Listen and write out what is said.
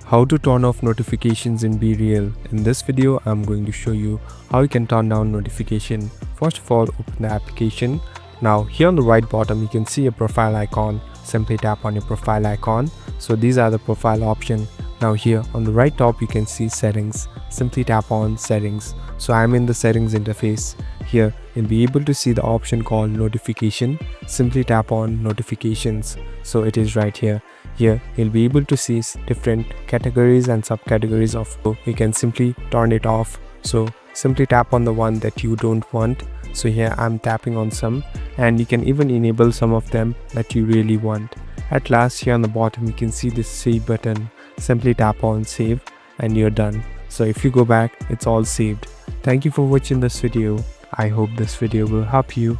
How to turn off notifications in BeReal. In this video, I'm going to show you how you can turn down notification. First of all, open the application. Now here on the right bottom, you can see a profile icon. Simply tap on your profile icon. So these are the profile option. Now here on the right top, you can see settings. Simply tap on settings. So I'm in the settings interface. Here you'll be able to see the option called notification. Simply tap on notifications. So it is right here. Here you'll be able to see different categories and subcategories of. So you can simply turn it off. So simply tap on the one that you don't want. So here I'm tapping on some, and you can even enable some of them that you really want. At last, here on the bottom you can see this save button. Simply tap on save and you're done. So if you go back, it's all saved. Thank you for watching this video. I hope this video will help you.